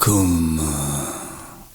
welcome.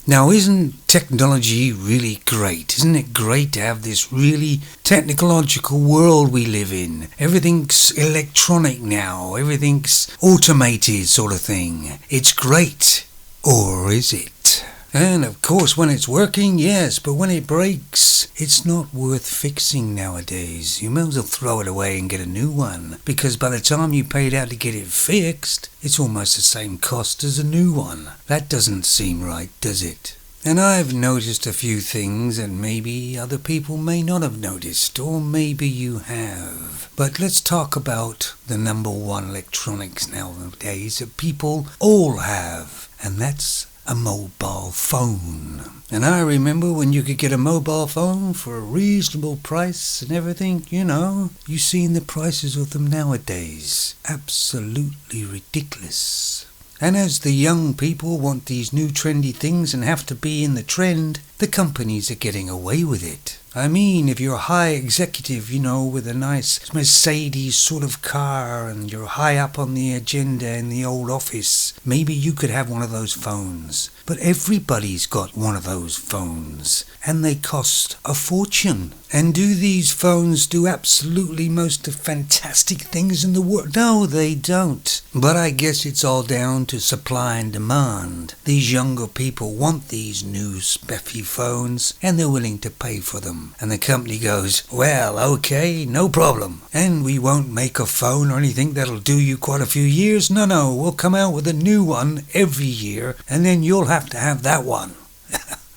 Now, isn't technology really great? Isn't it great to have this really technological world we live in? Everything's electronic now. Everything's automated sort of thing. It's great. Or is it? And of course, when it's working, yes, but when it breaks, it's not worth fixing nowadays. You might as well throw it away and get a new one, because by the time you paid out to get it fixed, it's almost the same cost as a new one. That doesn't seem right, does it? And I've noticed a few things that maybe other people may not have noticed, or maybe you have. But let's talk about the number one electronics nowadays that people all have, and that's a mobile phone. And I remember when you could get a mobile phone for a reasonable price and everything, you seen the prices of them nowadays. Absolutely ridiculous. And as the young people want these new trendy things and have to be in the trend, the companies are getting away with it. I mean, if you're a high executive, with a nice Mercedes sort of car and you're high up on the agenda in the old office, maybe you could have one of those phones. But everybody's got one of those phones, and they cost a fortune. And do these phones do absolutely most of fantastic things in the world? No, they don't. But I guess it's all down to supply and demand. These younger people want these new spiffy phones, and they're willing to pay for them. And the company goes, well, okay, no problem. And we won't make a phone or anything that'll do you quite a few years. No, we'll come out with a new one every year, and then you'll have to have that one.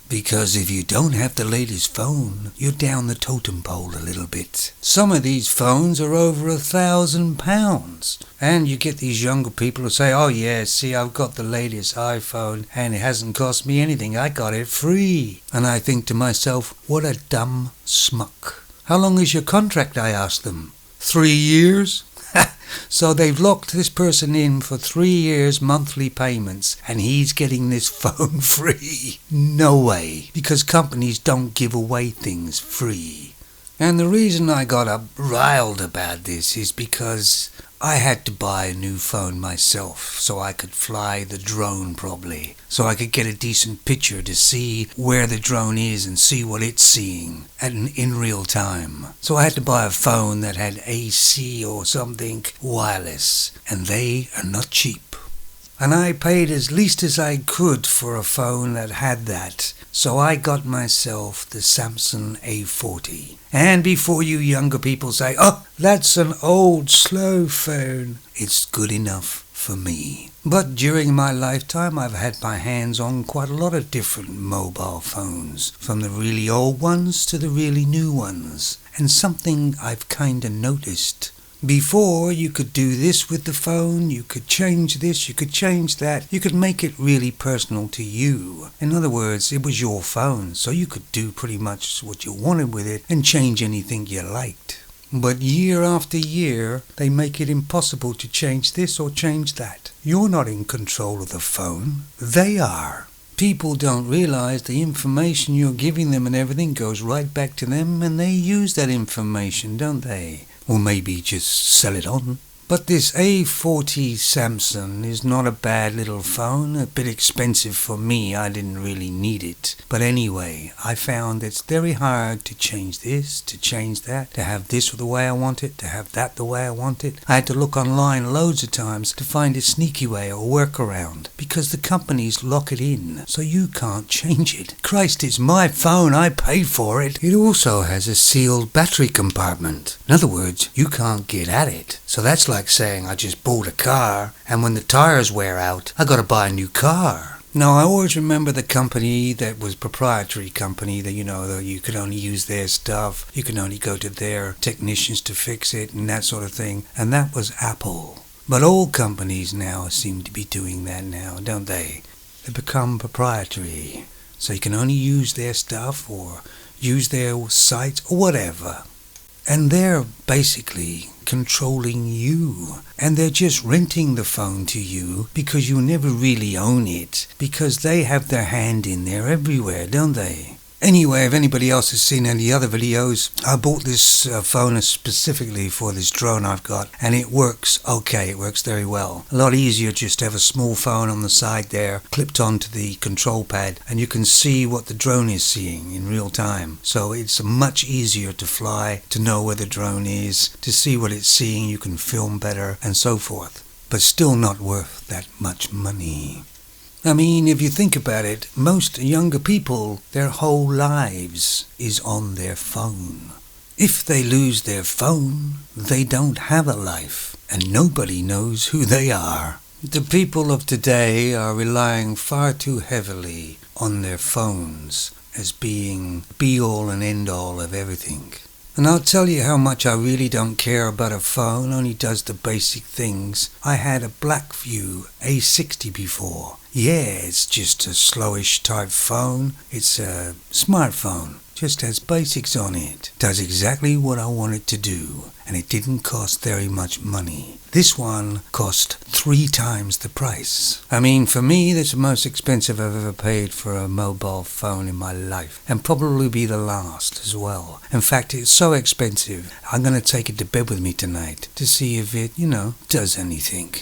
Because if you don't have the latest phone, you're down the totem pole a little bit. Some of these phones are over £1,000. And you get these younger people who say, oh yeah, see, I've got the latest iPhone and it hasn't cost me anything. I got it free. And I think to myself, what a dumb smuck. How long is your contract, I ask them. 3 years? So they've locked this person in for 3 years monthly payments, and he's getting this phone free. No way, because companies don't give away things free. And the reason I got riled about this is because I had to buy a new phone myself so I could fly the drone properly, so I could get a decent picture to see where the drone is and see what it's seeing in real time. So I had to buy a phone that had AC or something wireless, and they are not cheap. And I paid as least as I could for a phone that had that. So I got myself the Samsung A40. And before you younger people say, oh, that's an old, slow phone, it's good enough for me. But during my lifetime, I've had my hands on quite a lot of different mobile phones, from the really old ones to the really new ones. And something I've kind of noticed. Before, you could do this with the phone, you could change this, you could change that, you could make it really personal to you. In other words, it was your phone, so you could do pretty much what you wanted with it and change anything you liked. But year after year, they make it impossible to change this or change that. You're not in control of the phone, they are. People don't realize the information you're giving them and everything goes right back to them, and they use that information, don't they? Or maybe just sell it on. But this A40 Samsung is not a bad little phone, a bit expensive for me, I didn't really need it. But anyway, I found it's very hard to change this, to change that, to have this the way I want it, to have that the way I want it. I had to look online loads of times to find a sneaky way or workaround, because the companies lock it in, so you can't change it. Christ, it's my phone, I paid for it. It also has a sealed battery compartment. In other words, you can't get at it. So that's like saying I just bought a car, and when the tires wear out, I gotta buy a new car. Now, I always remember the company that was proprietary company that, that you could only use their stuff, you can only go to their technicians to fix it and that sort of thing, and that was Apple. But all companies now seem to be doing that now, don't they? They become proprietary, so you can only use their stuff or use their sites or whatever. And they're basically controlling you. And they're just renting the phone to you because you never really own it. Because they have their hand in there everywhere, don't they? Anyway, if anybody else has seen any other videos, I bought this phone specifically for this drone I've got, and it works okay, it works very well. A lot easier just to have a small phone on the side there, clipped onto the control pad, and you can see what the drone is seeing in real time. So it's much easier to fly, to know where the drone is, to see what it's seeing, you can film better, and so forth. But still not worth that much money. I mean, if you think about it, most younger people, their whole lives is on their phone. If they lose their phone, they don't have a life, and nobody knows who they are. The people of today are relying far too heavily on their phones as being be-all and end-all of everything. And I'll tell you how much I really don't care about a phone, only does the basic things. I had a Blackview A60 before. Yeah, it's just a slowish type phone. It's a smartphone. Just has basics on it. Does exactly what I want it to do. And it didn't cost very much money. This one cost 3 times the price. I mean, for me, that's the most expensive I've ever paid for a mobile phone in my life. And probably be the last as well. In fact, it's so expensive, I'm going to take it to bed with me tonight to see if it, does anything.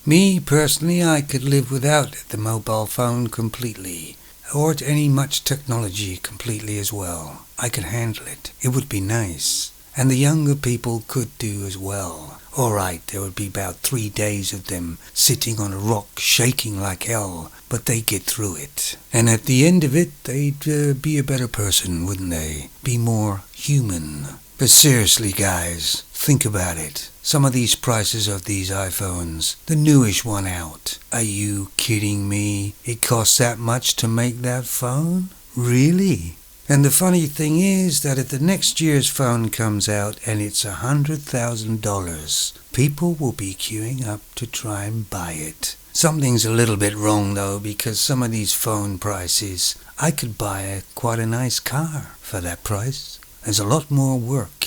Me, personally, I could live without the mobile phone completely. Or any much technology completely as well. I could handle it. It would be nice. And the younger people could do as well. Alright, there would be about 3 days of them sitting on a rock shaking like hell, but they'd get through it. And at the end of it, they'd be a better person, wouldn't they? Be more human. But seriously, guys, think about it. Some of these prices of these iPhones, the newish one out. Are you kidding me? It costs that much to make that phone? Really? And the funny thing is that if the next year's phone comes out and it's $100,000, people will be queuing up to try and buy it. Something's a little bit wrong though, because some of these phone prices, I could buy quite a nice car for that price. There's a lot more work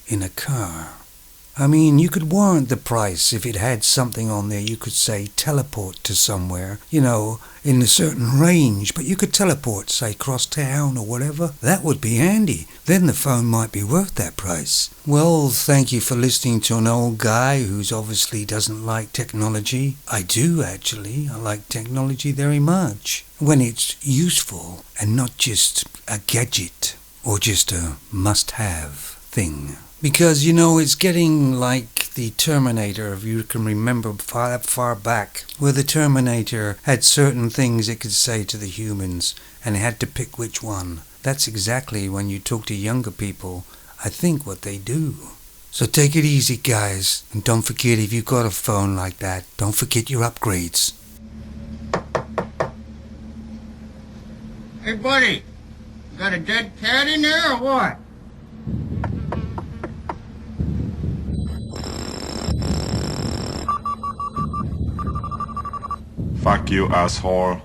in a car. I mean, you could warrant the price if it had something on there. You could say teleport to somewhere, in a certain range, but you could teleport, say, cross town or whatever. That would be handy. Then the phone might be worth that price. Well, thank you for listening to an old guy who's obviously doesn't like technology. I do, actually. I like technology very much. When it's useful and not just a gadget or just a must-have thing. Because, it's getting like the Terminator, if you can remember far back, where the Terminator had certain things it could say to the humans, and it had to pick which one. That's exactly when you talk to younger people, I think what they do. So take it easy, guys, and don't forget if you've got a phone like that, don't forget your upgrades. Hey, buddy, got a dead cat in there or what? Fuck you, asshole.